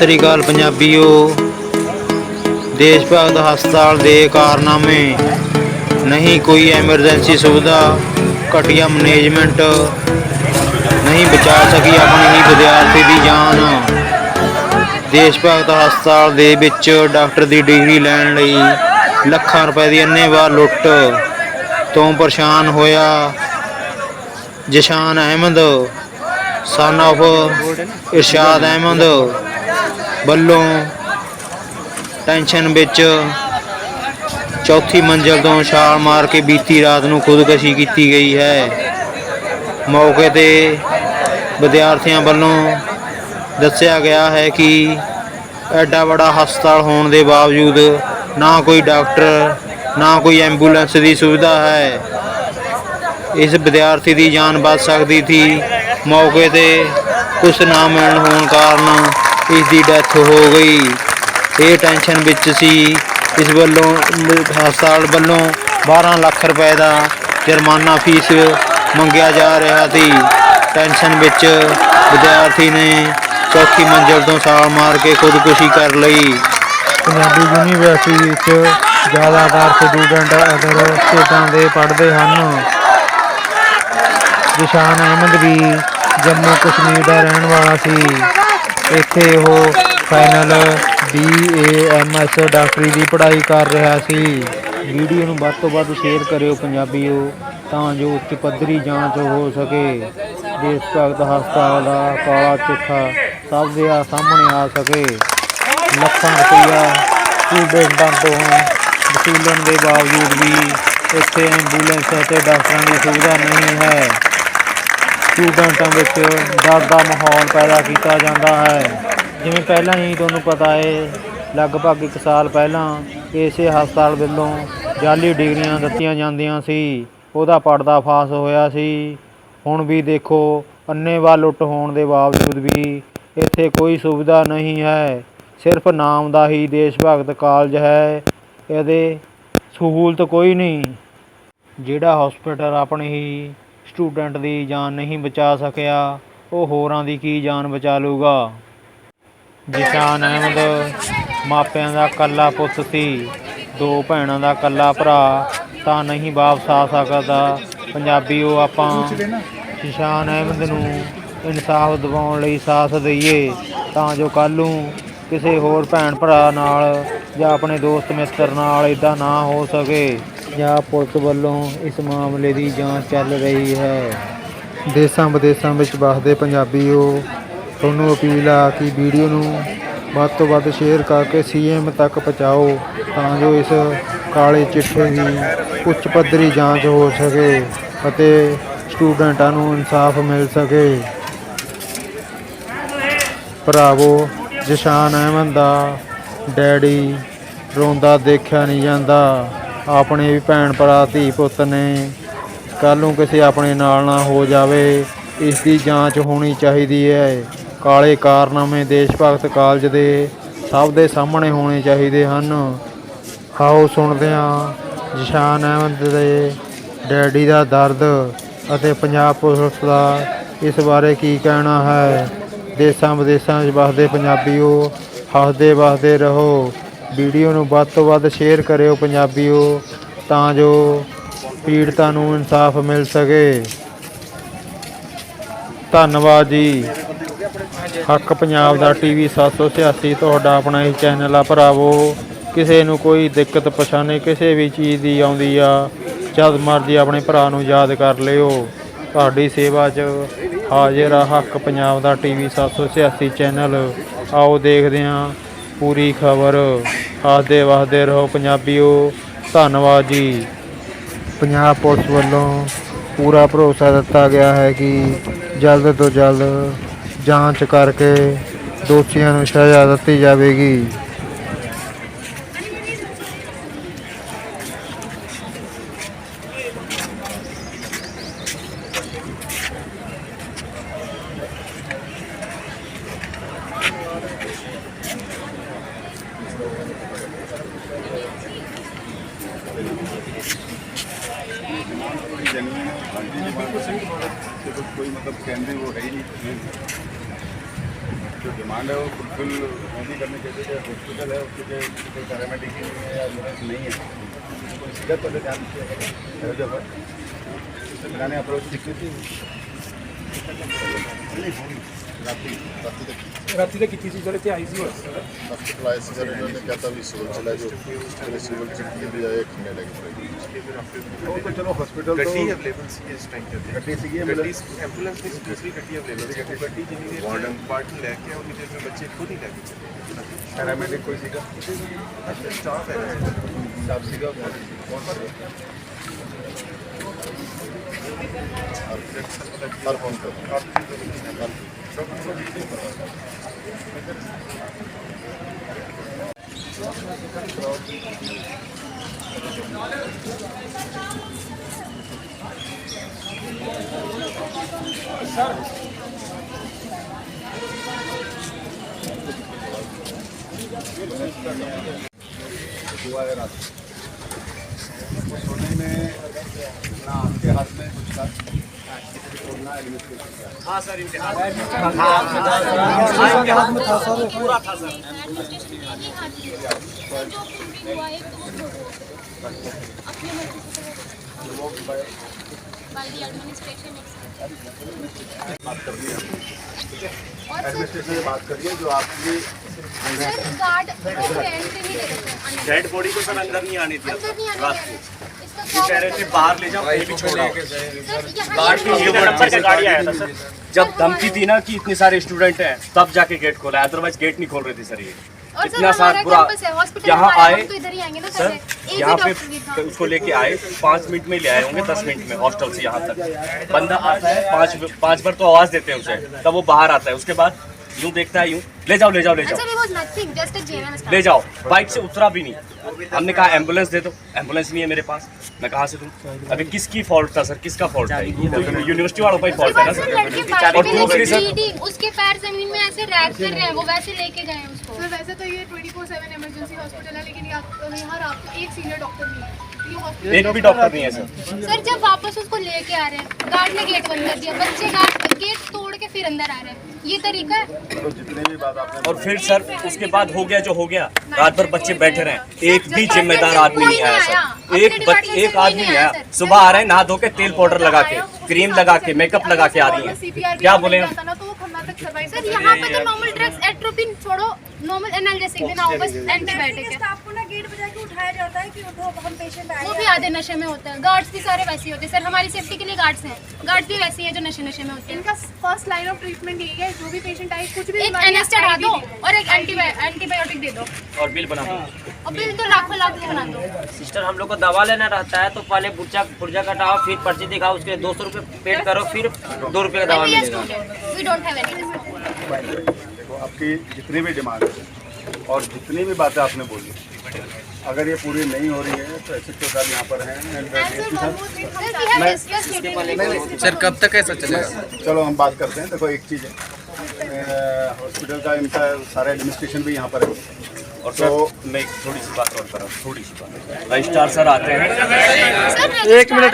ਸ੍ਰੀ ਅਕਾਲ ਪੰਜਾਬੀਓ। ਦੇਸ਼ ਭਗਤ ਹਸਪਤਾਲ ਦੇ ਕਾਰਨਾਮੇ, नहीं कोई एमरजेंसी सुविधा, घटिया मैनेजमेंट नहीं बचा सकी अपनी ही विद्यार्थी की जान। देश भगत हस्पताल दे विच डॉक्टर की डिग्री लैण लई ਲੱਖਾਂ रुपए की अन्नेवाह लुੱਟ तो परेशान होया जशान अहमद सन ऑफ इरशाद अहमद ਵੱਲੋਂ ਟੈਂਸ਼ਨ ਵਿੱਚ चौथी मंजिल तो छाल मार के बीती रात को खुदकशी की गई है। मौके पर विद्यार्थियों वालों दस्या गया है कि एडा बड़ा हस्पताल होने के बावजूद ना कोई डॉक्टर ना कोई एंबूलेंस की सुविधा है। इस विद्यार्थी की जान बच सकती थी। मौके पर कुछ ना मिलने होने कारण इसकी डेथ हो गई। ये टेंशन विच सी। इस वालों हस्पताल वालों 12 लाख रुपए का जुर्माना फीस मंगया जा रहा थी। टेंशन विच विद्यार्थी ने चौथी मंजिल तो छाल मार के खुदकुशी कर ली। पंजाबी यूनीवर्सिटी ज़्यादातर स्टूडेंट अदर स्टेटों के पढ़ते हैं। जशान अहमद भी जम्मू कश्मीर का रहने वाला सी। इत्थे वो फाइनल BAMS डॉक्टरी की पढ़ाई कर रहा सी। वीडियो नूं वध तों वध शेयर करियो पंजाबीओ, तां जो उच्च पद्धरी जांच हो सके। देश भगत हस्पताल का काला चिट्ठा सब दे सामने आ सके। ਲੱਖਾਂ रुपया स्टूडेंटों तो वसूलन के बावजूद भी इत्थे एंबूलेंस और डॉक्टरों की सुविधा नहीं है। स्टूडेंटों में डर का माहौल पैदा किया जाता है। जिमें पहला ही तुहानूं पता है, लगभग 1 साल पहला इसे हस्पताल वालों जाली डिग्रियां दित्तियां जांदियां सी, उहदा पर्दाफाश होया सी। हुण भी देखो अन्नेवाह लुੱਟ होने के बावजूद भी इत्थे कोई सुविधा नहीं है। सिर्फ नाम का ही देश भगत कॉलेज है, इहदे सहूलत कोई नहीं। जिहड़ा हॉस्पिटल अपने ही स्टूडेंट की जान नहीं बचा सकिया, वो होरां दी की जान बचा लूगा। जशान अहमद मापिਆਂ ਦਾ ਕੱਲਾ ਪੁੱਤ ਸੀ। 2 ਭੈਣਾਂ ਦਾ ਕੱਲਾ ਭਰਾ ਤਾਂ ਨਹੀਂ ਵਾਪਸ ਆ ਸਕਦਾ। ਪੰਜਾਬੀਓ, ਆਪਾਂ ਜशान ਅਹਿਮਦ ਨੂੰ ਇਨਸਾਫ ਦਿਵਾਉਣ ਲਈ ਸਾਥ ਦਈਏ, ਤਾਂ ਜੋ ਕੱਲ੍ਹ ਨੂੰ ਕਿਸੇ ਹੋਰ ਭੈਣ ਭਰਾ ਨਾਲ ਜਾਂ ਆਪਣੇ ਦੋਸਤ ਮਿੱਤਰ ਨਾਲ ਇੱਦਾਂ ਨਾ ਹੋ ਸਕੇ। ਜਾਂ ਪੁਲਿਸ ਵੱਲੋਂ ਇਸ ਮਾਮਲੇ ਦੀ ਜਾਂਚ ਚੱਲ ਰਹੀ ਹੈ। ਦੇਸ਼ਾਂ ਵਿਦੇਸ਼ਾਂ ਵਿੱਚ ਵਸਦੇ ਪੰਜਾਬੀਓ, ਤੁਹਾਨੂੰ अपील आ कि वीडियो ਨੂੰ ਵੱਧ ਤੋਂ ਵੱਧ शेयर करके CM तक पहुँचाओ, ਤਾਂ ਜੋ ਇਸ ਕਾਲੇ ਚਿੱਠੇ ਦੀ ਉੱਚ ਪੱਧਰੀ ਜਾਂਚ ਹੋ ਸਕੇ ਅਤੇ ਸਟੂਡੈਂਟਾਂ ਨੂੰ ਇਨਸਾਫ ਮਿਲ ਸਕੇ। ਭਰਾਵੋ, ਜशान ਅਹਿਮਦ ਦਾ ਡੈਡੀ ਰੋਂਦਾ ਦੇਖਿਆ ਨਹੀਂ ਜਾਂਦਾ। ਆਪਣੇ ਵੀ ਭੈਣ ਭਰਾ ਧੀ ਪੁੱਤ ਨੇ, ਕੱਲ੍ਹ ਨੂੰ ਕਿਸੇ ਆਪਣੇ ਨਾਲ ਨਾ ਹੋ ਜਾਵੇ, ਇਸ ਦੀ ਜਾਂਚ ਹੋਣੀ ਚਾਹੀਦੀ ਹੈ। ਕਾਲੇ ਕਾਰਨਾਮੇ ਦੇਸ਼ ਭਗਤ ਕਾਲਜ ਦੇ ਸਭ ਦੇ ਸਾਹਮਣੇ ਹੋਣੇ ਚਾਹੀਦੇ ਹਨ। ਆਓ ਸੁਣਦੇ ਹਾਂ ਜशान ਅਹਿਮਦ ਦੇ ਡੈਡੀ ਦਾ ਦਰਦ ਅਤੇ ਪੰਜਾਬ ਪੁਲਿਸ ਦਾ ਇਸ ਬਾਰੇ ਕੀ ਕਹਿਣਾ ਹੈ। ਦੇਸ਼ਾਂ ਵਿਦੇਸ਼ਾਂ ਵਿੱਚ ਵਸਦੇ ਪੰਜਾਬੀਓ, ਹੱਸਦੇ ਵਸਦੇ ਰਹੋ। ਵੀਡੀਓ ਨੂੰ ਵੱਧ ਤੋਂ ਵੱਧ ਸ਼ੇਅਰ ਕਰਿਓ ਪੰਜਾਬੀਓ, ਤਾਂ ਜੋ ਪੀੜਤਾਂ ਨੂੰ ਇਨਸਾਫ ਮਿਲ ਸਕੇ। ਧੰਨਵਾਦ ਜੀ। ਹੱਕ ਪੰਜਾਬ ਦਾ TV 786 ਤੁਹਾਡਾ ਆਪਣਾ ਹੀ ਚੈਨਲ ਆ। ਭਰਾਵੋ, ਕਿਸੇ ਨੂੰ ਕੋਈ ਦਿੱਕਤ ਪਰੇਸ਼ਾਨੀ ਕਿਸੇ ਵੀ ਚੀਜ਼ ਦੀ ਆਉਂਦੀ ਆ, ਜਦ ਮਰਜ਼ੀ ਆਪਣੇ ਭਰਾ ਨੂੰ ਯਾਦ ਕਰ ਲਿਓ। ਤੁਹਾਡੀ ਸੇਵਾ 'ਚ ਹਾਜ਼ਰ ਆ ਹੱਕ ਪੰਜਾਬ ਦਾ TV 786 ਚੈਨਲ। ਆਓ ਦੇਖਦੇ ਹਾਂ ਪੂਰੀ ਖਬਰ। ਹੱਸਦੇ ਵਸਦੇ ਰਹੋ ਪੰਜਾਬੀਓ। ਧੰਨਵਾਦ ਜੀ। ਪੰਜਾਬ ਪੁਲਿਸ ਵੱਲੋਂ ਪੂਰਾ ਭਰੋਸਾ ਦਿੱਤਾ ਗਿਆ ਹੈ ਕਿ ਜਲਦ ਤੋਂ ਜਲਦ ਜਾਂਚ ਕਰਕੇ ਦੋਸ਼ੀਆਂ ਨੂੰ ਸਜ਼ਾ ਦਿੱਤੀ ਜਾਵੇਗੀ। बिल्कुल सही बात है। कोई मतलब कहने वो है ही नहीं। जो डिमांड है वो फुलफिल नहीं करने के लिए हॉस्पिटल है उसके लिए कोई पैरामेडिक या एम्बुलेंस नहीं है तो सीधा पहले ध्यान दिया मैंने अप्रोच की थी रात तक कितनी चीज़ थे आई सी हॉस्पिटल आए सी इन्होंने क्या था अभी सिविल चला जो सिविल चिट के लिए एक महीने लगी वो तो चलो हॉस्पिटल तो अवेलेबल सी इस टाइम पे गड्डी सी एम्बुलेंस नहीं दूसरी गड्डी अवेलेबल है गड्डी जितनी देर वार्डन पार्टन लेके उतनी देर में बच्चे खुद ही लेके चले पैरामेडिक कोई सीखा स्टाफ है स्टाफ सीखा कौन हर फोन कर हुआ है रात सोने में ना आपके हाथ में कुछ था हाँ सर इम्तिहान पूरा था सर जो भी हुआ है तो अपने मर्जी से बाय द एडमिनिस्ट्रेशन एडमिनिस्ट्रेशन से बात करिए जो आपकी सर गार्ड एंट्री नहीं दे रहे डेड बॉडी को सर अंदर नहीं आने दिया अंदर नहीं आने रात दे को रहे। इसका ये कह रहे थे बाहर ले जाओ कहीं भी छोड़ो गार्ड की ये नंबर का गाड़ी आया था सर जब धमकी थी ना कि इतने सारे स्टूडेंट हैं तब जाके गेट खोला अदरवाइज गेट नहीं खोल रहे थे सर ये और इतना सारा बुरा यहाँ आए तो इधर ही आएंगे ना सर यहाँ पे उसको लेके आए 5 मिनट में ले आए होंगे 10 मिनट में हॉस्टल से यहाँ तक बंदा आता है 5 बार तो आवाज देते हैं उसे तब वो बाहर आता है उसके बाद यूं देखता है यूं ले जाओ ले जाओ ले जाओ ले जाओ बाइक से उतरा भी नहीं हमने कहा एम्बुलेंस दे दो एम्बुलेंस नहीं है मेरे पास मैं कहाँ से दूं अभी किसकी फॉल्ट था सर किसका फॉल्ट था यूनिवर्सिटी वालों का ही फॉल्ट है ना सर और दूसरी सर उसके पैर जमीन में ऐसे रैग कर रहे हैं वो वैसे लेके गए हैं उसको सर वैसे तो ये 24/7 इमरजेंसी हॉस्पिटल है लेकिन यहाँ आपको एक सीनियर डॉक्टर नहीं है ये हॉस्पिटल एक भी डॉक्टर नहीं है सर सर जब वापस उसको लेके आ रहे हैं गार्ड ने गेट बंद कर दिया बच्चे गेट तोड़ के फिर अंदर आ रहे हैं ये तरीका है तो जितने भी बात आपने और फिर सर उसके बाद हो गया जो हो गया रात भर बच्चे बैठे रहे एक भी जिम्मेदार आदमी नहीं आया सर एक आदमी नहीं आया सुबह आ रहे हैं नहा धो के तेल पाउडर लगा के क्रीम लगा के मेकअप लगा के आ रही है क्या बोले तो वो खन्ना तक सर्वाइव सर यहाँ पे तो नॉर्मल ड्रग्स एट्रोपिन छोड़ो नॉर्मल एनाल्जेसिक देना होगा बस एंटीबायोटिक है आपको ना गेट बजा के उठाया जाता है कि उठो हम पेशेंट आए वो भी आधे नशे में होता है गार्ड्स भी सारे वैसे ही होते हैं सर हमारी सेफ्टी के लिए गार्ड्स हैं गार्ड्स भी वैसे ही हैं जो नशे में होते हैं इनका फर्स्ट लाइन ऑफ ट्रीटमेंट यही है जो भी पेशेंट आए कुछ भी एक एनएस चढ़ा दो और एक एंटीबायोटिक दे दो और बिल बना दो और बिल तो लाखों लाख बना दो सिस्टर हम लोग को दवा लेना रहता है तो पहले पुर्जा कटाओ फिर पर्ची दिखाओ उसके 200 रुपये पेड करो फिर 2 रुपये का दवा मिलेगा वी डोंट हैव एनी देखो आपकी जितनी भी डिमांड है और जितनी भी बातें आपने बोली अगर ये पूरी नहीं हो रही है तो एसएच के साथ यहाँ पर हैं सर कब तक ऐसा चलेगा चलो हम बात करते हैं देखो एक चीज़ है हॉस्पिटल का इनका सारा एडमिनिस्ट्रेशन भी यहाँ पर है और तो मैं एक थोड़ी सी बात और कर रहा हूँ थोड़ी सी बात रजिस्ट्रार सर आते हैं एक मिनट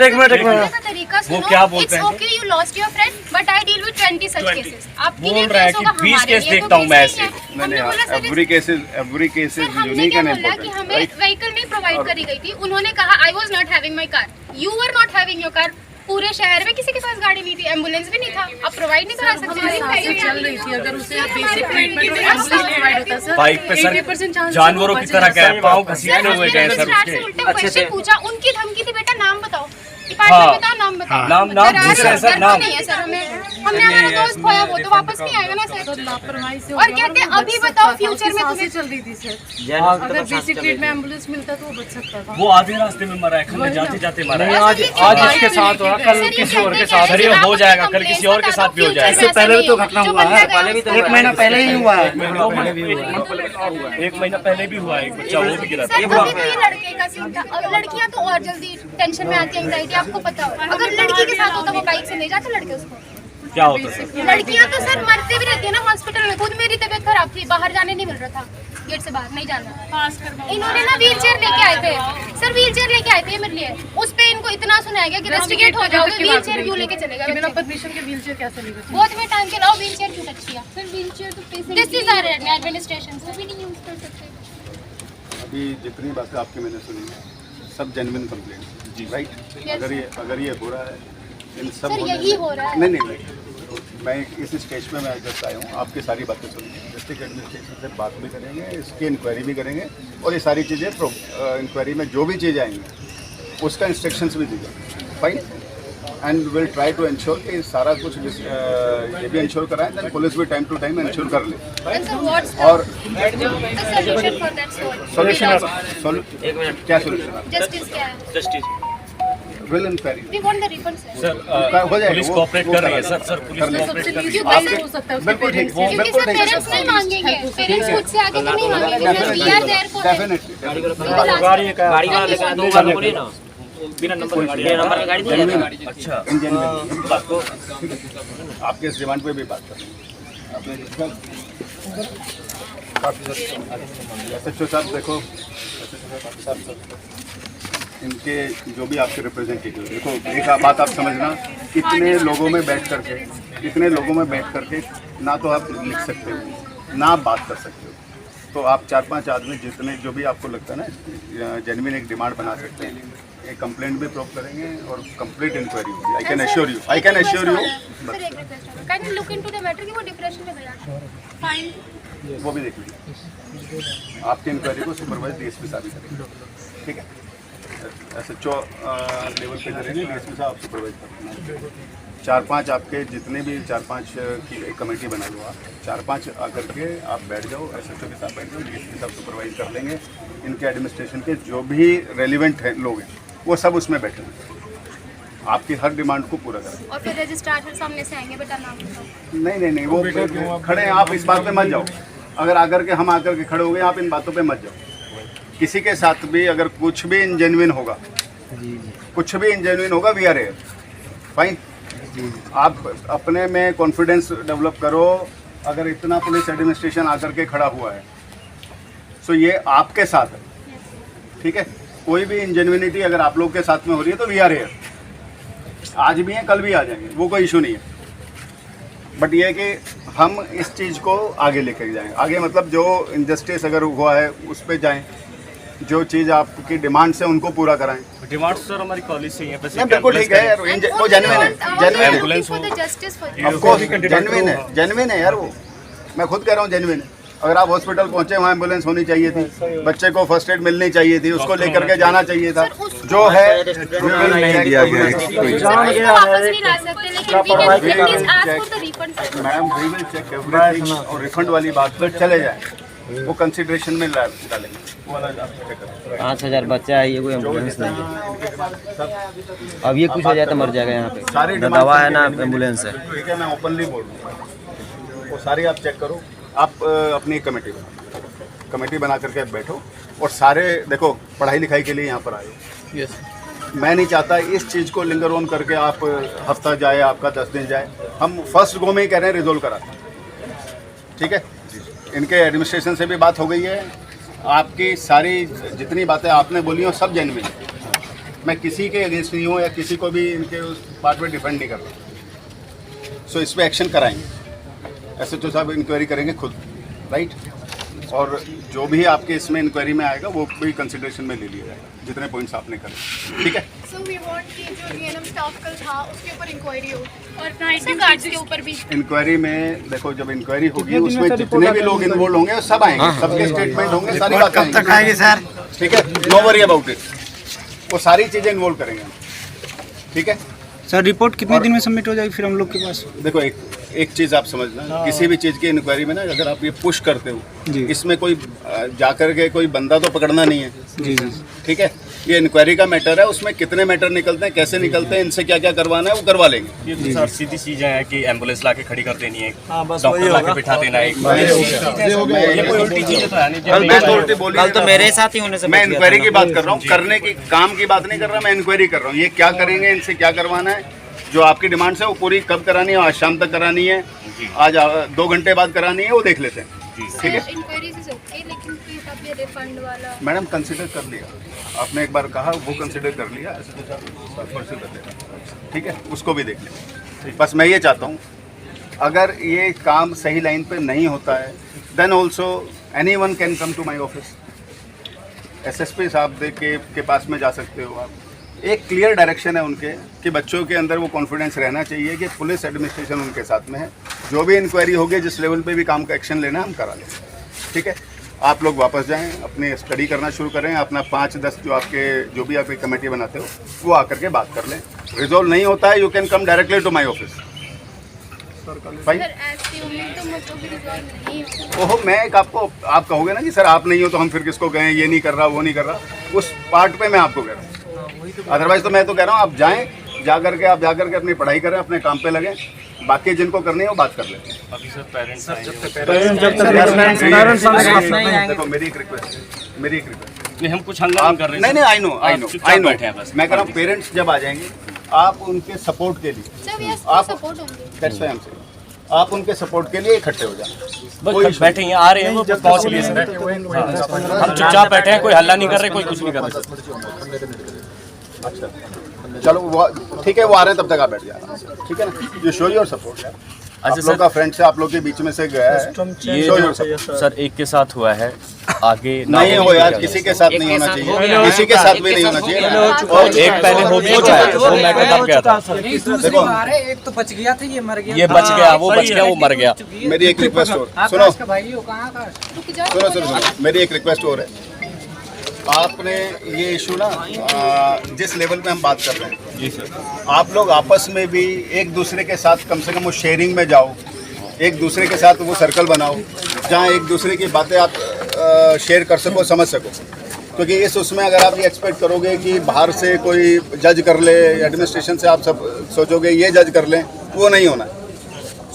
वो क्या बोलते हैं? Okay you lost your friend but I deal with 20 such cases आपके बोल रहा है कि 20 केस देखता हूँ मैं ऐसे मैंने एवरी केसेस यूनिक एंड बोला कि हमें व्हीकल नहीं प्रोवाइड करी गई थी उन्होंने कहा I was not having my car you were not having your car पूरे शहर में किसी के पास गाड़ी नहीं थी एम्बुलेंस भी नहीं था आप प्रोवाइड नहीं करा सकते चल रही थी अगर उसे बेसिक ट्रीटमेंट एम्बुलेंस प्रोवाइड होता सर बाइक पे सर जानवरों की तरह गए पाँव घसीटने हुए गए सर उसके अच्छे से पूछा उनकी धमकी थी बेटा नाम बताओ डिपार्टमेंट बताओ नाम बताओ नाम दूसरा है सर नाम नहीं है सर हमने हमारा दोस्त खोया वो तो वापस नहीं आएगा ना सर लापरवाही से और कहते हैं अभी बताओ फ्यूचर में तुम्हें चल रही थी सर अगर बेसिक ट्रीटमेंट एम्बुलेंस मिलता तो वो बच सकता था वो आधे रास्ते में मरा है खन्ने जाते जाते मरा है आज इसके साथ हुआ कल किसी और के साथ सर ये हो जाएगा कल किसी और के साथ भी हो जाएगा इससे पहले भी तो घटना हुआ है पहले भी तो एक महीना पहले ही हुआ है एक महीना पहले भी हुआ है एक बच्चा वो भी गिरा था सर अभी तो ये लड़के का सीन था अब लड़कियां तो और जल्दी टेंशन में आती है एंग्जाइटी आपको पता होगा अगर लड़की के साथ होता वो बाइक से ले जाते लड़के उसको क्या होता है लड़कियां तो सर मरते भी रहती है ना हॉस्पिटल में खुद मेरी तबीयत खराब थी बाहर जाने नहीं मिल रहा था गेट से बाहर नहीं जाना। इन्होंने ना व्हील चेयर लेके आए थे सर, व्हील चेयर लेके आए थे मेरे लिए, उस पे इनको इतना सुनाया गया कि रेस्ट्रिकेट हो जाओगे, व्हील चेयर क्यों लेके चलेगा बिना परमिशन के व्हील चेयर कैसे लेगा? बहुत में टाइम के लाओ, व्हील चेयर क्यों टच किया? सर व्हील चेयर तो दिस इज आवर एडमिनिस्ट्रेशन से भी नहीं यूज कर सकते। अभी जितनी बातें आपकी मैंने सुनी सब जेन्युइन कंप्लेंट जी, राइट? अगर ये हो रहा है इन सब सर यही हो रहा है। नहीं, मैं इस स्टेज पे मैं जस्ट आया हूँ, आपकी सारी बातें सुनी, डिस्ट्रिक्ट एडमिनिस्ट्रेशन से बात भी करेंगे, इसकी इंक्वायरी भी करेंगे और ये सारी चीज़ें इंक्वायरी में जो भी चीज़ें आएंगी उसका इंस्ट्रक्शंस भी दीजिए, fine, and will try to ensure कि सारा कुछ ये भी इंश्योर कराएं, देन पुलिस भी टाइम टू टाइम इंश्योर कर ले। और सॉल्यूशन क्या सोल्यूशन जस्टिस क्या है? Justice will inquiry we want the refund sir. Sir हो जाएगा, पुलिस वो कोऑपरेट कर रही है सर कर पुलिस लें। कोऑपरेट कर बिल्कुल ठीक, क्योंकि बिल्कुल सर ठीक, पेरेंट्स नहीं मांगेंगे, पेरेंट्स खुद से आके तो नहीं मांगेंगे, we are there for definitely गाड़ी वाला लेकर 2 बार बोलिए ना, बिना नंबर की गाड़ी नहीं है। अच्छा आपके इस डिमांड पे भी बात कर आपने SHO साहब देखो, इनके जो भी आपके रिप्रेजेंटेटिव, देखो एक बात आप समझना, इतने लोगों में बैठ करके ना तो आप लिख सकते हो ना आप बात कर सकते हो, तो आप 4-5 आदमी जितने जो भी आपको लगता है ना जेन्युइन एक डिमांड बना सकते हैं, एक कंप्लेंट भी प्रोव करेंगे और कंप्लीट इंक्वायरी होगी। I can assure you sir एक रिक्वेस्ट है, can you look into the matter कि वो डिप्रेशन में गया? फाइन, वो भी देख लीजिए, आपकी इंक्वायरी को सुपरवाइज DSP साहब ही करेंगे, ठीक है? SHO लेवल पे करेंगे, DSP साहब सुपरवाइज करेंगे। 4-5 आपके जितने भी 4-5 की एक कमेटी बना लो आप, 4-5 आकर के आप बैठ जाओ, SHO के साथ बैठ जाओ, DSP साहब सुपरवाइज कर लेंगे, इनके एडमिनिस्ट्रेशन के जो भी रेलिवेंट हैं लोग हैं वो सब उसमें बैठे हैं, आपकी हर डिमांड को पूरा करें। और फिर रजिस्ट्रार सर सामने से आएंगे, बेटा नाम बताओ। नहीं वो खड़े हैं, आप इस बात पे मत जाओ, अगर आकर के हम आकर के खड़े हो गए आप इन बातों पे मत जाओ। किसी के साथ भी अगर कुछ भी इनजेन्युइन होगा, वी आर हियर, फाइन। आप अपने में कॉन्फिडेंस डेवलप करो, अगर इतना पुलिस एडमिनिस्ट्रेशन आकर के खड़ा हुआ है सो ये आपके साथ है, ठीक है? कोई भी इंजेन्युइनिटी अगर आप लोग के साथ में हो रही है तो वी आर हियर, आज भी हैं कल भी आ जाएंगे, वो कोई इशू नहीं है, बट ये है कि हम इस चीज़ को आगे लेकर जाएं, आगे मतलब जो इनजस्टिस अगर हुआ है उस पर जाएं, जो चीज़ आपकी डिमांड से उनको पूरा कराएं। डिमांड सर हमारी कॉलेज से ही है, बस बिल्कुल ठीक है यार, वो जेन्युइन है, जेन्युइन है यार, वो मैं खुद कह रहा हूँ जेन्युइन है। अगर आप हॉस्पिटल पहुंचे वहाँ एम्बुलेंस होनी चाहिए थी, बच्चे को फर्स्ट एड मिलनी चाहिए थी, उसको लेकर के जाना चाहिए था, जो है नहीं दिया गया। Ma'am we will check everything और रिफंड वाली बात पर चले जाए, वो कंसिडरेशन में डालेंगे, वो वाला आप चेक करें। 5000 बच्चा है, ये कोई एम्बुलेंस नहीं है, अब ये कुछ हो जाए तो मर जाएगा यहाँ पे, सारी ना दवा है ना एम्बुलेंस है। ठीक है, मैं ओपनली बोल रहा हूँ, वो सारी आप चेक करो, आप अपनी कमेटी बना करके बैठो और सारे देखो पढ़ाई लिखाई के लिए यहाँ पर आए। यस, मैं नहीं चाहता इस चीज़ को लिंगर ऑन करके आप हफ्ता जाए, आपका 10 दिन जाए, हम फर्स्ट गो में ही कह रहे हैं रिजोल्व करा, ठीक है? इनके एडमिनिस्ट्रेशन से भी बात हो गई है, आपकी सारी जितनी बातें आपने बोली हो सब जेन्युइन है, मैं किसी के अगेंस्ट नहीं हूँ या किसी को भी इनके उस पार्ट में डिफेंड नहीं कर रहा, सो इस पर एक्शन कराएंगे, SHO साहब इंक्वायरी करेंगे खुद, राइट? और जो भी आपके इसमें इंक्वायरी में आएगा वो भी कंसिडरेशन में ले लिया जाएगा, जितने पॉइंट्स आपने करे, ठीक है? सो वी वांट कि जो DNM स्टाफ कल था उसके ऊपर इंक्वायरी हो और नाइट गार्ड्स के ऊपर भी इंक्वायरी में देखो, जब इंक्वायरी होगी उसमें जितने भी लोग इन्वॉल्व होंगे वो सब आएंगे, सबके स्टेटमेंट होंगे, सारी बात कब तक आएगी सर, ठीक है? नो वरी अबाउट इट, वो सारी चीज़ें इन्वॉल्व करेंगे, ठीक है सर। रिपोर्ट कितने दिन में सबमिट हो जाएगी फिर हम लोग के पास? देखो एक चीज़ आप समझना, किसी भी चीज़ की इंक्वायरी में ना अगर आप ये पुश करते हो, इसमें कोई जाकर के कोई बंदा तो पकड़ना नहीं है, जी जी, ठीक है? ये इंक्वायरी का मैटर है, उसमें कितने मैटर निकलते हैं, कैसे निकलते हैं, इनसे क्या क्या करवाना है वो करवा लेंगे। ये तो सर सीधी चीजें हैं कि एम्बुलेंस लाके खड़ी कर देनी है, डॉक्टर लाके बिठा देना है, ये कोई उल्टी चीजें तो है नहीं। कल तो मेरे साथ ही होने से मैं इंक्वायरी की बात कर रहा हूँ, करने की काम की बात नहीं कर रहा, मैं इंक्वायरी कर रहा हूँ, ये क्या करेंगे, इनसे क्या करवाना है, जो आपकी डिमांड है वो पूरी कब करानी है, आज शाम तक करानी है, आज 2 घंटे बाद करानी है, वो देख लेते हैं, ठीक है? इंक्वायरीज इज ओके, लेकिन साहब ये रिफंड वाला मैडम कंसिडर कर लिया आपने, एक बार कहा वो कंसिडर कर लिया, ऐसे तो परसों कर देगा, ठीक है, उसको भी देख लें। बस मैं ये चाहता हूँ अगर ये काम सही लाइन पे नहीं होता है then also anyone can come to my office. SSP साहब के पास में जा सकते हो आप। एक क्लियर डायरेक्शन है उनके कि बच्चों के अंदर वो कॉन्फिडेंस रहना चाहिए कि पुलिस एडमिनिस्ट्रेशन उनके साथ में है, जो भी इंक्वायरी होगी जिस लेवल पे भी काम का एक्शन लेना हम करा लें, ठीक है। आप लोग वापस जाएं, अपने स्टडी करना शुरू करें, अपना 5-10 जो भी आप एक कमेटी बनाते हो वो आकर के बात कर लें। रिजॉल्व नहीं होता है you can come directly to my office. ओहो, मैं एक आपको आप कहोगे ना कि सर आप नहीं हो तो हम फिर किसको कहें, ये नहीं कर रहा वो नहीं कर रहा, उस पार्ट पे मैं आपको कह रहा हूँ। अदरवाइज तो मैं तो कह रहा हूँ आप जाएं, जा करके अपनी पढ़ाई करें, अपने काम पे लगें, बाकी जिनको करनी है वो बात कर लें। अभी सर पेरेंट्स देखो मेरी एक रिक्वेस्ट नहीं, हम कुछ हंगामा कर रहे हैं। नहीं आई नो बैठे हैं बस। मैं कह रहा हूँ पेरेंट्स जब आ जाएंगे आप उनके सपोर्ट के लिए आप उनके सपोर्ट के लिए इकट्ठे हो जाए। बस बैठे हैं, आ रहे हैं, वो पहुंच लिए सर। हम चुपचाप बैठे हैं, कोई हल्ला नहीं कर रहे, कोई कुछ नहीं कर रहे। अच्छा चलो वो ठीक है, वो आ रहे हैं तब तक आप बैठ जाना, ठीक है ना। यू शो योर सपोर्ट यार। आप लोग का फ्रेंड से आप लोग के बीच में से गया है, ये सर एक के साथ हुआ है, आगे नहीं हो यार, किसी के साथ नहीं होना चाहिए, किसी के साथ भी नहीं होना चाहिए। और एक पहले हो भी चुका है, वो मैं तब गया था। देखो एक तो बच गया था, ये मर गया, ये बच गया, वो बच गया, वो मर गया। मेरी एक रिक्वेस्ट और सुनो, मेरी एक रिक्वेस्ट और है। आपने ये इशू ना जिस लेवल पे हम बात कर रहे हैं जी सर, आप लोग आपस में भी एक दूसरे के साथ कम से कम वो शेयरिंग में जाओ, एक दूसरे के साथ वो सर्कल बनाओ जहाँ एक दूसरे की बातें आप शेयर कर सको, समझ सको। क्योंकि इस उसमें अगर आप ये एक्सपेक्ट करोगे कि बाहर से कोई जज कर ले, एडमिनिस्ट्रेशन से आप सब सोचोगे ये जज कर लें, वो नहीं होना।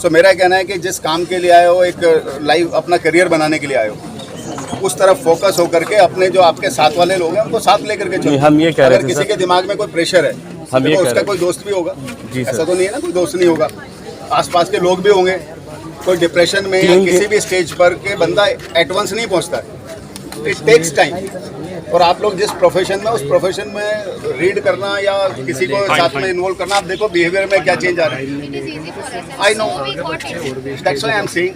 सो मेरा कहना है कि जिस काम के लिए आए हो, एक लाइफ अपना करियर बनाने के लिए आए हो, उस तरफ फोकस होकर के अपने जो आपके साथ वाले लोग हैं उनको साथ लेकर के चलो। हम ये कह रहे थे किसी के दिमाग में कोई प्रेशर है, हम ये उसका कोई दोस्त भी होगा, जी ऐसा तो नहीं है ना कोई दोस्त नहीं होगा, आसपास के लोग भी होंगे। कोई डिप्रेशन में या किसी भी स्टेज पर के बंदा एट वंस नहीं पहुंचता है, इट टेक्स टाइम। और आप लोग जिस प्रोफेशन में, उस प्रोफेशन में रीड करना या किसी को साथ में इन्वॉल्व करना, आप देखो बिहेवियर में क्या चेंज आ रहा है। I know that's why I am saying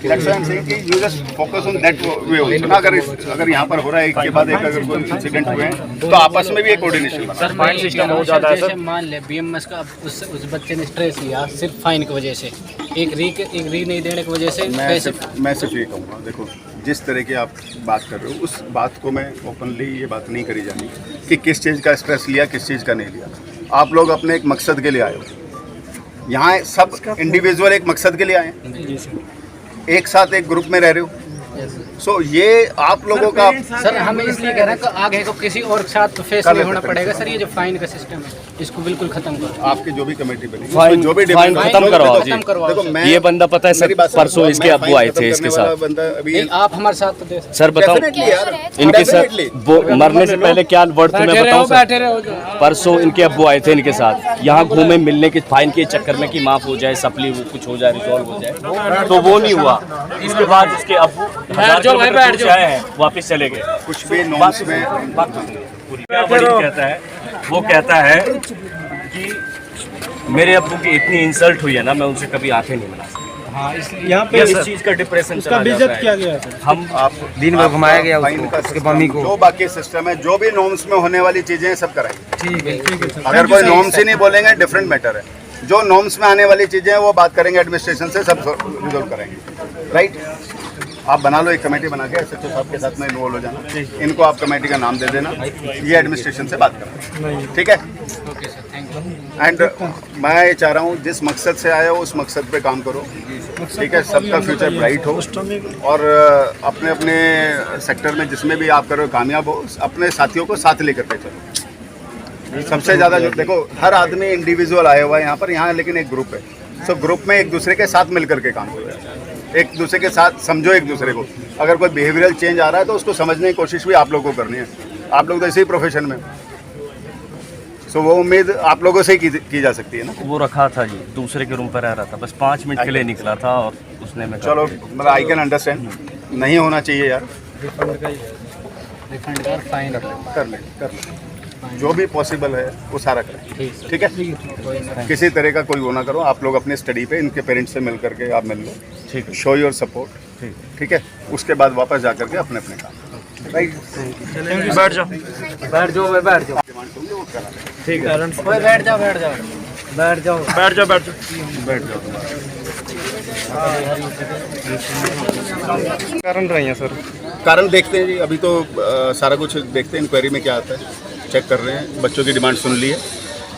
कि you just focus on that way. अगर यहाँ पर हो रहा है एक के बाद एक अगर कोई इंसिडेंट हुए हैं तो आपस में भी एक कोऑर्डिनेशन सर फाइन सिस्टम हो जाता है सर। मान ले बीएमएस का उस बच्चे ने स्ट्रेस लिया सिर्फ फाइन की वजह से, एक री नहीं देने की वजह से मैं सिर्फ ये कहूँगा, देखो जिस तरह की आप बात कर रहे हो उस बात को मैं ओपनली ये बात नहीं करी जानी कि किस चीज़ का स्ट्रेस लिया, किस चीज़ का नहीं लिया। आप लोग अपने एक मकसद के लिए आए हो, यहाँ सब इंडिविजुअल एक मकसद के लिए आए हैं, एक साथ एक ग्रुप में रह रहे हो। सो ये आप लोगों का सर हम इसलिए कह रहे हैं कि आगे को किसी और के साथ फेस नहीं होना पड़ेगा सर। ये जो फाइन का सिस्टम है इसको बिल्कुल खत्म करो। आपकी जो भी कमेटी बनी, फाइन जो भी फाइन खत्म करवाओ जी। देखो मैं ये बंदा पता है सर, परसों इसके अब्बू आए थे इसके साथ। बंदा अभी आप हमारे साथ तो दे सर बताओ इनके साथ वो मरने से पहले क्या वर्ड मैं बताऊं सर। परसों इनके अब्बू आए थे इनके साथ, यहाँ घूमे मिलने के फाइन के चक्कर में कि माफ हो जाए, सप्ली वो कुछ हो जाए, रिजॉल्व हो जाए, तो वो नहीं हुआ। इसके बाद इसके अब्बू आए हैं, वापिस चले गए। कुछ भी नॉर्म्स में कहता है, वो कहता है कि मेरे अब्बू की इतनी इंसल्ट हुई है ना, मैं उनसे कभी आंखें नहीं मिला सकता। हाँ, यहाँ पे इस चीज का डिप्रेशन चला जाता है। किया गया है हम आप दिन भर घुमाया गया फाइन का उसके मम्मी को। जो बाकी सिस्टम है, जो भी नॉर्म्स में होने वाली चीजें हैं सब कराएंगे। ठीक है अगर कोई नॉर्म्स ही नहीं बोलेंगे डिफरेंट मैटर है, जो नॉर्म्स में आने वाली चीजें हैं वो बात करेंगे एडमिनिस्ट्रेशन से, सब रिजोल्व करेंगे। राइट, आप बना लो एक कमेटी बना के एसएचओ साहब के साथ में इन्वॉल्व हो जाना, इनको आप कमेटी का नाम दे देना, ये एडमिनिस्ट्रेशन से बात करना, ठीक है। एंड मैं ये चाह रहा हूँ जिस मकसद से आए हो उस मकसद पे काम करो, ठीक है। सबका फ्यूचर ब्राइट हो और अपने अपने सेक्टर में जिसमें भी आप करो कामयाब हो, अपने साथियों को साथ लेकर के चलो। सबसे ज़्यादा जो देखो, हर आदमी इंडिविजुअल आया हुआ है यहाँ पर, यहाँ लेकिन एक ग्रुप है। सो ग्रुप में एक दूसरे के साथ मिल करके काम करो, एक दूसरे के साथ समझो एक दूसरे को। अगर कोई बिहेवियरल चेंज आ रहा है तो उसको समझने की कोशिश भी आप लोगों को करनी है। आप लोग तो इसी प्रोफेशन में, सो वो उम्मीद आप लोगों से ही की जा सकती है ना। वो रखा था जी, दूसरे के रूम पर रह रहा था, बस 5 मिनट के लिए निकला था और उसने मैं चलो मतलब आई कैन अंडरस्टैंड, नहीं होना चाहिए यार। रिफंड कर फाइन कर लें जो भी पॉसिबल है वो सारा करें। ठीक है, किसी तरह का कोई वो ना करो। आप लोग अपने स्टडी पे इनके पेरेंट्स से मिल करके आप मिल लो। ठीक है, शो योर सपोर्ट। ठीक है, उसके बाद वापस जा करके अपने अपने काम। राइट, बैठ जाओ बैठ जाओ बैठ जाओ डिमांड होंगे वो करा। ठीक है, बैठ जाओ बैठ जाओ बैठ जाओ बैठ जाओ बैठ जाओ कारण रहे हैं सर, कारण देखते हैं जी। अभी तो सारा कुछ देखते हैं, इंक्वायरी में क्या आता है चेक कर रहे हैं। बच्चों की डिमांड सुन ली है,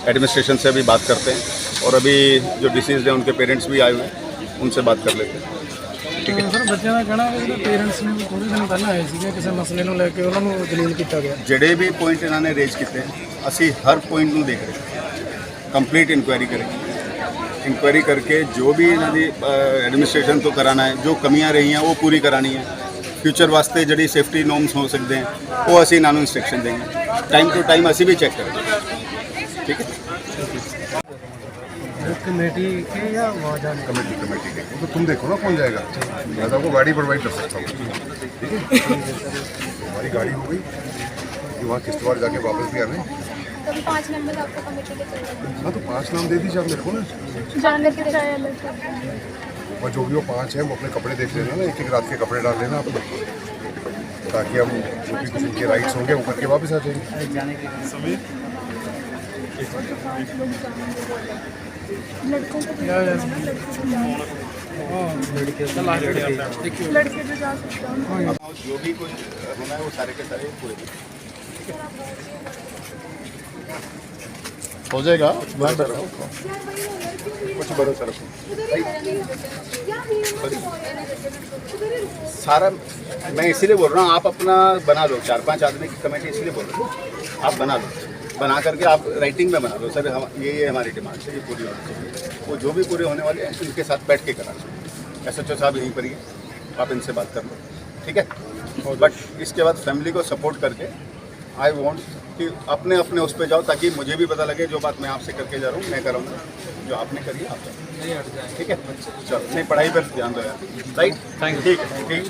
एडमिनिस्ट्रेशन से अभी बात करते हैं और अभी जो डिसीज हैं उनके पेरेंट्स भी आए हुए हैं, उनसे बात कर लेते हैं। ਸਰ ਬੱਚਿਆਂ ਦਾ ਕਹਿਣਾ ਹੈ ਕਿ ਪੇਰੈਂਟਸ ਨੇ ਥੋੜੇ ਦਿਨ ਪਹਿਲਾਂ ਆਏ ਸੀਗੇ ਕਿਸੇ ਮਸਲੇ ਨੂੰ ਲੈ ਕੇ ਉਹਨਾਂ ਨੂੰ ਜਲੀਲ ਕੀਤਾ ਗਿਆ। ਜਿਹੜੇ ਵੀ ਪੁਆਇੰਟ ਇਹਨਾਂ ਨੇ ਰੇਜ਼ ਕੀਤੇ ਅਸੀਂ ਹਰ ਪੁਆਇੰਟ ਨੂੰ ਦੇਖ ਰਹੇ ਹਾਂ, ਕੰਪਲੀਟ ਇਨਕੁਆਇਰੀ ਕਰਾਂਗੇ। ਇਨਕੁਆਇਰੀ ਕਰਕੇ ਜੋ ਵੀ ਇਹਨਾਂ ਦੀ ਐਡਮਿਨਿਸਟ੍ਰੇਸ਼ਨ ਤੋਂ ਕਰਾਣਾ ਹੈ, ਜੋ ਕਮੀਆਂ ਰਹੀਆਂ ਉਹ ਪੂਰੀ ਕਰਾਣੀ ਹੈ। ਫਿਊਚਰ ਵਾਸਤੇ ਜਿਹੜੀ ਸੇਫਟੀ ਨੋਰਮਸ ਹੋ ਸਕਦੇ हैं वो ਅਸੀਂ ਇਹਨਾਂ ਨੂੰ ਇੰਸਟਰਕਸ਼ਨ ਦੇंगे। टाइम टू टाइम ਅਸੀਂ भी चेक करेंगे। ठीक है, कमेटी के या वहाँ कमेटी के तो तुम देखो ना कौन जाएगा, मैं तो आपको गाड़ी प्रोवाइड कर सकता हूँ। ठीक है, हमारी गाड़ी हो गई कि वहाँ किश्तवाड़ जाके वापस भी आने। तभी 5 नंबर आपको कमेटी के चाहिए। हाँ तो 5 नाम दे दीजिए आप मेरे को ना, जानने के लिए अलग और जो भी वो 5 हैं वो अपने कपड़े देख लेना ना, एक रात के कपड़े डाल लेना अपने, ताकि हम जो भी कुछ उनके राइट्स होंगे वो करके वापस आ जाएंगे। लड़कों को लड़के जो जा सकते हैं जो भी कोई होना है वो सारे के सारे पूरे हो जाएगा। कुछ भरोसा रखो सारा। मैं इसीलिए बोल रहा हूँ आप अपना बना लो, 4-5 आदमी की कमेटी इसलिए बोल रहा हूँ आप बना लो, बना करके आप राइटिंग में बना लो। सर हम ये हमारी डिमांड है, ये पूरी होनी चाहिए। वो जो भी पूरे होने वाले हैं इनके साथ बैठ के कराना। SHO साहब यहीं पर ही हैं, आप इनसे बात कर लो। ठीक है, बट इसके बाद फैमिली को सपोर्ट करके आई वॉन्ट कि अपने अपने उस पर जाओ, ताकि मुझे भी पता लगे जो बात मैं आपसे करके जा रहा हूँ मैं करूँगा, जो आपने करी आप करो। ठीक है, चलो अपनी पढ़ाई पर ध्यान दो यार। राइट, ठीक है, ठीक।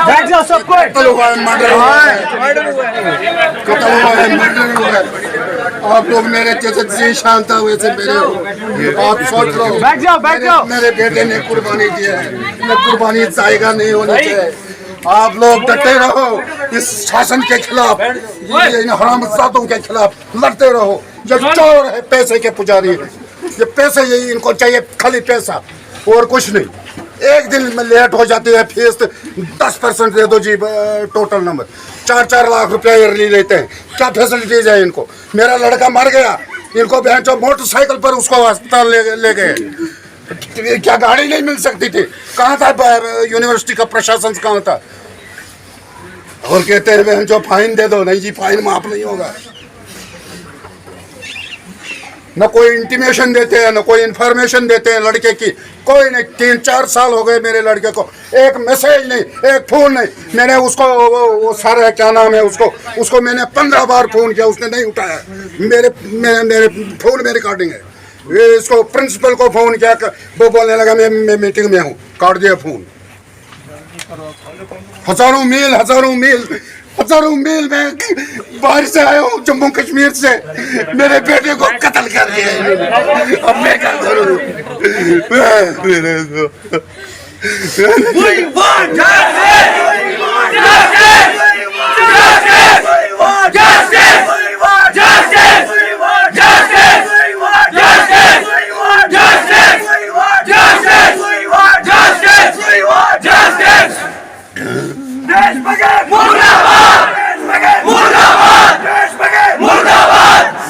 बैठ जाओ सबको। कत्ल हुआ है, मर्डर हुआ है। आप लोग मेरे जैसे शांत वैसे मेरे हो। आप सोच लो, बैठ जाओ बैठ जाओ। मेरे बेटे ने कुर्बानी दी है, मैं कुर्बानी जायगा नहीं होनी चाहिए। आप लोग डटे रहो इस शासन के खिलाफ, इन हरामजादों के खिलाफ लड़ते रहो। जो चोर है, पैसे के पुजारी है, ये पैसे यही इनको चाहिए, खाली पैसा और कुछ नहीं। एक दिन में लेट हो जाती है फीस 10% दे दो जी, टोटल नंबर 4-4 लाख रुपया ईयरली लेते हैं। क्या फैसिलिटीज है इनको? मेरा लड़का मर गया, इनको बहन चो मोटरसाइकिल पर उसको अस्पताल ले गए। क्या गाड़ी नहीं मिल सकती थी? कहाँ था यूनिवर्सिटी का प्रशासन, कहाँ था? और कहते हैं बहन चो फाइन दे दो। नहीं जी, फाइन माफ नहीं होगा। न कोई इंटीमेशन देते हैं, न कोई इन्फॉर्मेशन देते हैं लड़के की, कोई नहीं। 3-4 साल हो गए मेरे लड़के को, एक मैसेज नहीं, एक फोन नहीं। मैंने उसको वो सारा क्या नाम है उसको मैंने 15 बार फोन किया, उसने नहीं उठाया। मेरे फोन में रिकॉर्डिंग है। इसको प्रिंसिपल को फोन किया, वो बोलने लगा मैं मीटिंग में हूँ, काट दिया फोन। हजारों मील में बाहर से आया हूँ, जम्मू कश्मीर से। मेरे बेटे को कत्ल कर दिया। अब मैं क्या करूँ?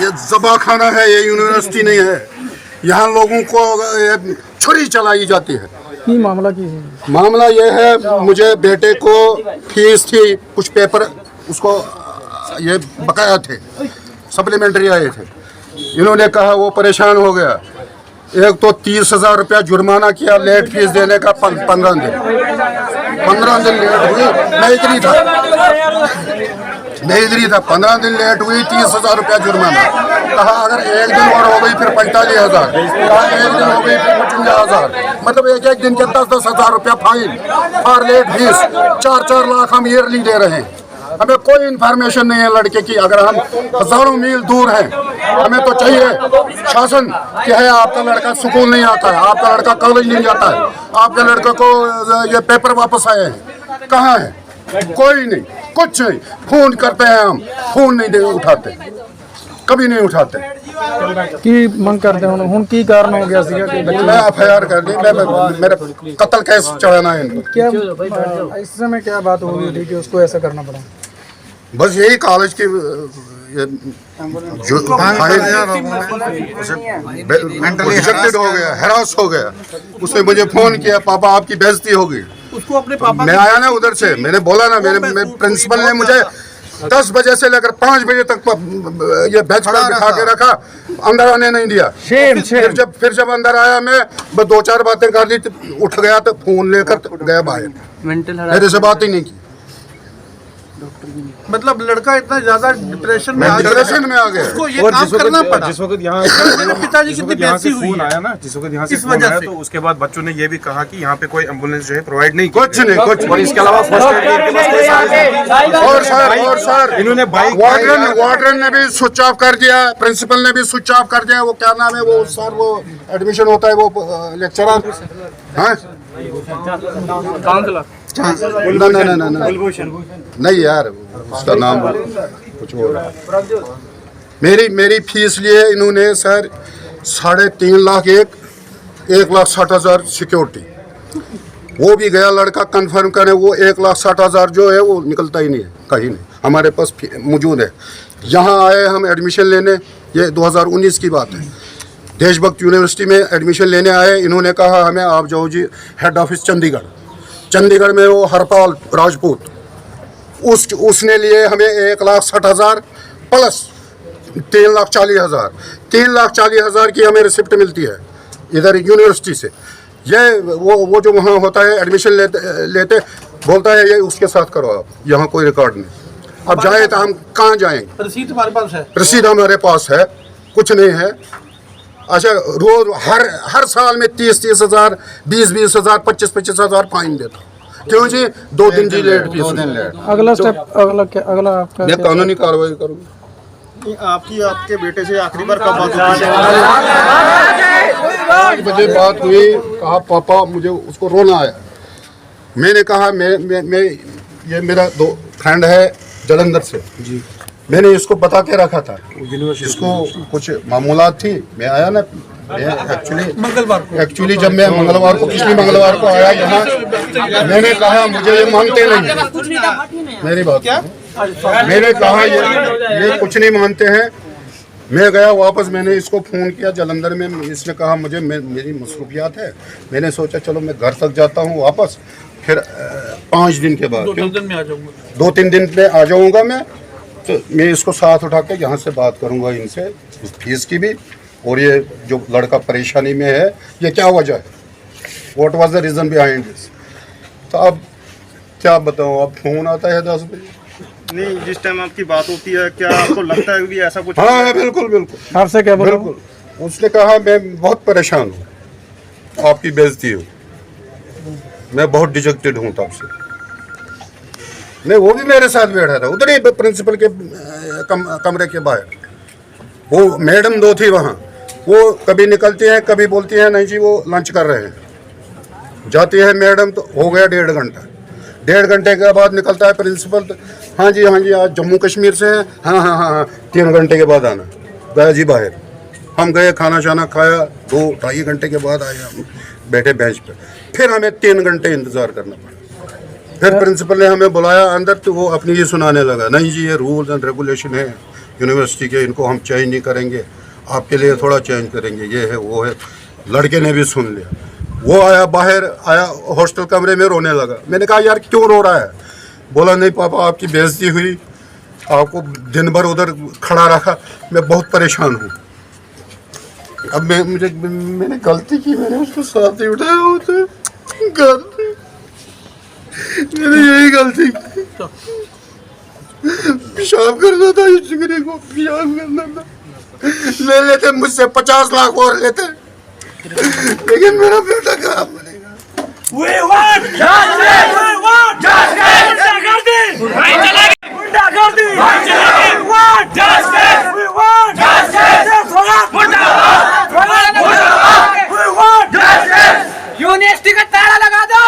ये जबाखाना है, ये यूनिवर्सिटी नहीं है। यहाँ लोगों को छुरी चलाई जाती है। ये मामला की मामला ये है, मुझे बेटे को फीस थी, कुछ पेपर उसको ये बकाया थे, सप्लीमेंट्री आए थे। इन्होंने कहा वो परेशान हो गया, एक तो 30,000 रुपया जुर्माना किया, लेट फीस देने का 15 दिन लेट हुई। मैं इधर ही था 15 दिन लेट हुई, 30,000 रुपया जुर्माना। कहा अगर एक दिन और हो गई फिर 45,000, कहा एक दिन हो गई फिर 55,000, मतलब एक दिन के 10-10 हजार रुपया फाइन और लेट फीस। 4-4 लाख हम ईयरली दे रहे हैं। हमें कोई इन्फॉर्मेशन नहीं है लड़के की। अगर हम हजारों मील दूर हैं, हमें तो चाहिए शासन कि है आपका लड़का स्कूल नहीं आता है, आपका लड़का कॉलेज नहीं जाता है, आपके लड़के को ये पेपर वापस आए हैं, कहाँ है? कोई नहीं, कुछ नहीं। फोन करते हैं हम, फोन नहीं दे उठाते, कभी नहीं उठाते। की मंग करते हैं ਹੁਣ ਕੀ ਕਾਰਨ ਹੋ ਗਿਆ ਸੀਗਾ ਕਿ मैं FIR कर दी, मेरा कत्ल केस चढ़ाना है इनको। क्या इस समय क्या बात हो रही थी कि उसको ऐसा करना पड़ा? बस यही कॉलेज की रिजेक्टेड हो गया, हैरास हो गया। उसने मुझे फोन किया, पापा आपकी बेइज्जती हो गई। उसको अपने पापा मैं आया ना उधर से, मैंने बोला ना, मेरे प्रिंसिपल ने मुझे 10 बजे से लेकर 5 बजे तक ये बेंच पर बिठा के रखा, अंदर आने नहीं दिया। फिर जब अंदर आया, मैं 2-4 बातें कर दी, उठ गया तो फोन लेकर गया बाहर, मेरे से बात ही नहीं की। मतलब लड़का इतना ज्यादा डिप्रेशन में आ गया, उसको ये काम करना पड़ा। जिस वक्त यहाँ पिताजी की तबीयत हुई फोन आया ना, जिस वक्त यहाँ से इस फोन वजह आया, से तो उसके बाद बच्चों ने ये भी कहा कि यहाँ पे कोई एम्बुलेंस जो है प्रोवाइड नहीं, कुछ नहीं। और इसके अलावा और सर इन्होंने बाइक, वार्डन ने भी स्विच ऑफ कर दिया, प्रिंसिपल ने भी स्विच ऑफ कर दिया। वो क्या नाम है वो सर, वो एडमिशन होता है वो लेक्चरर, हाँ नहीं यार, उसका नाम कुछ और। मेरी फीस लिए इन्होंने सर 3.5 लाख 1,60,000 सिक्योरिटी। वो भी गया लड़का कंफर्म करे, वो 1,60,000 जो है वो निकलता ही नहीं है, कहीं नहीं हमारे पास मौजूद है। यहाँ आए हम एडमिशन लेने, ये 2019 की बात है, देशभक्त यूनिवर्सिटी में एडमिशन लेने आए। इन्होंने कहा हमें आप जाओ जी हेड ऑफिस चंडीगढ़ में, वो हरपाल राजपूत, उसने लिए हमें 1,60,000 प्लस 3,40,000। 3,40,000 की हमें रिसिप्ट मिलती है इधर यूनिवर्सिटी से। ये वो जो वहाँ होता है एडमिशन लेते बोलता है ये उसके साथ करो आप, यहाँ कोई रिकॉर्ड नहीं। अब जाए तो हम कहाँ जाएंगे? रसीद हमारे पास है, रसीद हमारे पास है, कुछ नहीं है। अच्छा, रोज हर साल में 30,000, 20,000, 25,000 फाइन देता। क्यों जी? 2 दिन जी लेट, 2 दिन लेट। अगला स्टेप अगला आपका मैं कानूनी कार्रवाई करूँगा। आपके बेटे से आखिरी बार कब बात हुई? 5 बजे बात हुई। कहा पापा मुझे, उसको रोना आया। मैंने कहा मैं ये मेरा 2 फ्रेंड है जलंधर से जी, मैंने इसको बता के रखा था, इसको कुछ मामूलात थी। मैं आया ना, मैं एक्चुअली जब मैं मंगलवार को, पिछली मंगलवार को आया यहाँ, मैंने कहा मुझे ये मानते नहीं, मेरी बात क्या, मैंने कहा ये कुछ नहीं मानते हैं। मैं गया वापस, मैंने इसको फ़ोन किया जलंधर में, इसने कहा मुझे मेरी मसरूफियात है। मैंने सोचा चलो मैं घर तक जाता हूँ वापस, फिर 5 दिन के बाद 2-3 दिन में आ जाऊँगा, 2-3 दिन में आ जाऊँगा मैं। तो मैं इसको साथ उठा के यहाँ से बात करूँगा इनसे, फीस की भी, और ये जो लड़का परेशानी में है ये क्या वजह है, what was the reason behind this. तो अब क्या बताऊँ, अब फ़ोन आता है 10 बजे। नहीं, जिस टाइम आपकी बात होती है क्या आपको लगता है कि ऐसा कुछ? हाँ बिल्कुल। आपसे क्या बोला? बिल्कुल। उसने कहा मैं बहुत परेशान हूँ, आपकी बेइज्जती हो, मैं बहुत डिजेक्टेड हूँ तब से। नहीं, वो भी मेरे साथ बैठा था उधर ही प्रिंसिपल के कमरे के बाहर। वो मैडम 2 थी वहाँ, वो कभी निकलती हैं, कभी बोलती हैं नहीं जी वो लंच कर रहे हैं। जाती है मैडम तो हो गया 1.5 घंटा, 1.5 घंटे के बाद निकलता है प्रिंसिपल, तो हाँ जी आज जम्मू कश्मीर से हैं, हाँ 3 घंटे के बाद आना। गया जी बाहर, हम गए, खाना शाना खाया, 2-2.5 घंटे के बाद आए हम, बैठे बेंच पर। फिर हमें 3 घंटे इंतज़ार करना पड़ा। फिर प्रिंसिपल ने हमें बुलाया अंदर, तो वो अपनी ये सुनाने लगा, नहीं जी ये रूल्स एंड रेगुलेशन है यूनिवर्सिटी के, इनको हम चेंज नहीं करेंगे, आपके लिए थोड़ा चेंज करेंगे, ये है वो है। लड़के ने भी सुन लिया, वो आया बाहर, आया हॉस्टल कमरे में रोने लगा। मैंने कहा यार क्यों रो रहा है? बोला नहीं पापा आपकी बेइज्जती हुई, आपको दिन भर उधर खड़ा रखा, मैं बहुत परेशान हूँ। अब मैंने गलती की, मैंने उसको साथ ही उठाया होता गलती, मैंने यही गलती की। पेशाब करना था इस चिंगड़ी को, पेशाब करना था। ले लेते मुझसे 50 लाख और लेते, लेकिन मेरा बेटा खराब बनेगा। We want justice! We want justice! गुंडागर्दी! गुंडागर्दी! We want justice! We want justice! मुर्दाबाद! मुर्दाबाद! We want justice! यूनिवर्सिटी का ताला लगा दो!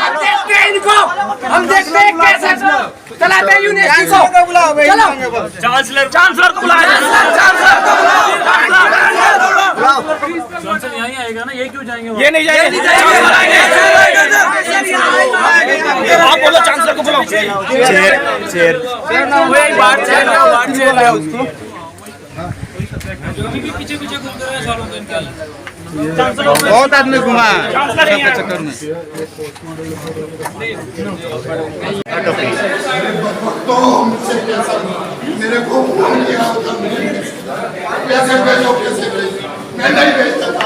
हम देखते हैं इनको! हम देखते हैं कैसे चलाते हैं यूनिवर्सिटी को! चलो! चांसलर को बुलाओ! चांसलर यहीं आएगा ना, ये क्यों जाएंगे? ये नहीं जाएंगे। आप बोलो चांसलर को बुलाओ। चेयर है उसको। पीछे पीछे घूमते रहे सालों दिन क्या बहुत आदमी घुमा सबके चक्कर में। मेरे को पैसे भेजो, पैसे भेजो, मैं नहीं भेजता था।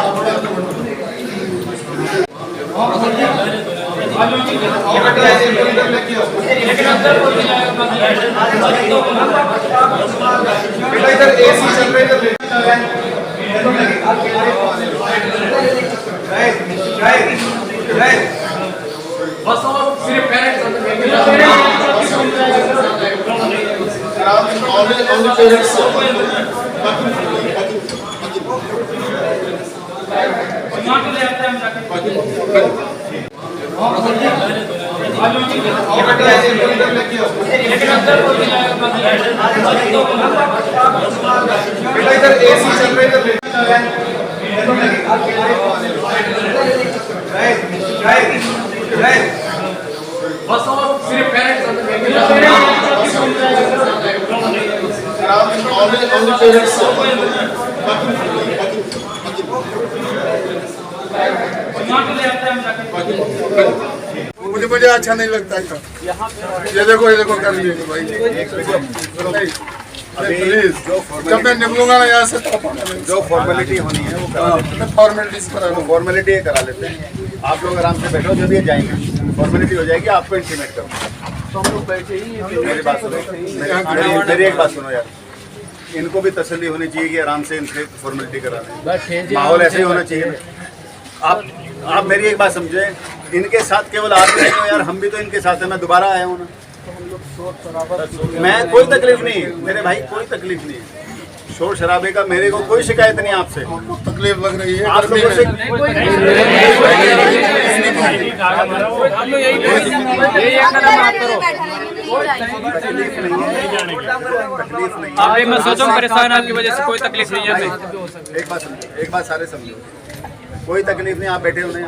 इधर एसी चल रही है, बस सिर्फ पेरेंट्स इधर एसी चल रही है, बस सिर्फ पेरेंट्स मुझे अच्छा नहीं लगता है। ये देखो कर लिए भाई, प्लीज जब मैं निकलूंगा ना यहाँ से जो फॉर्मेलिटी होनी है वो करा लेते हैं। फॉर्मेलिटी करा लेते हैं। आप लोग आराम से बैठो, जब ये जाएंगे फॉर्मेलिटी हो जाएगी, आपको इंटीमेट करो। मेरी बात सुनो, मेरी एक बात सुनो यार, इनको भी तसल्ली होनी चाहिए कि आराम से इनसे फॉर्मेलिटी करा लें। माहौल ऐसे ही होना चाहिए। आप मेरी एक बात समझे, इनके साथ केवल आप नहीं हो यार, हम भी तो इनके साथ हैं। मैं दोबारा आया हूँ ना, मैं कोई तकलीफ नहीं, मेरे भाई कोई तकलीफ नहीं है। शोर शराबे का मेरे को कोई शिकायत नहीं आपसे। तकलीफ लग रही है आप लोगों से तकलीफ नहीं। आप मैं सोचो परेशान आपकी वजह से, कोई तकलीफ नहीं है। एक बात सारे समझो, कोई तकलीफ नहीं। आप बैठे हो नहीं,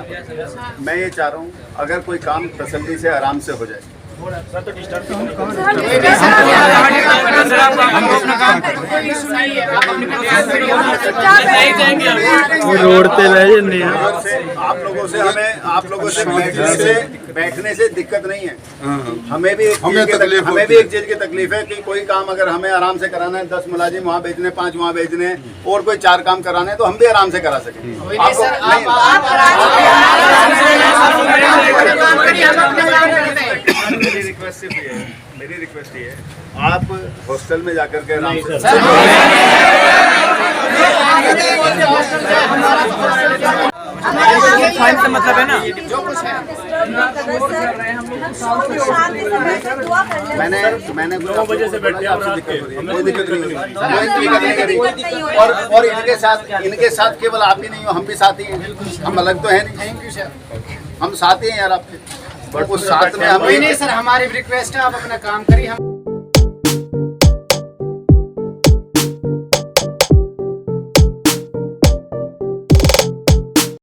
मैं ये चाह रहा हूँ अगर कोई काम तसल्ली से आराम से हो जाए। रोड पे ले जाने आप लोगों से बैठने से दिक्कत नहीं है। हमें भी एक चीज की तकलीफ है कि कोई काम अगर हमें आराम से कराना है, 10 मुलाजिम वहाँ भेजने, 5 वहाँ भेजने, और कोई 4 काम कराने हैं, तो हम भी आराम से करा सकें। मेरी रिक्वेस्ट ये है, आप हॉस्टल में जाकर के आराम से फाइन से मतलब है ना, जो कुछ है मैंने 9 बजे से बैठे, आपसे दिक्कत हो रही है, कोई दिक्कत नहीं। और इनके साथ केवल आप ही नहीं हो, हम भी साथी हैं। हम अलग तो है नहीं, हम साथी हैं यार आपके, बट उस साथ में हम नहीं सर, हमारी रिक्वेस्ट है आप अपना काम करिए।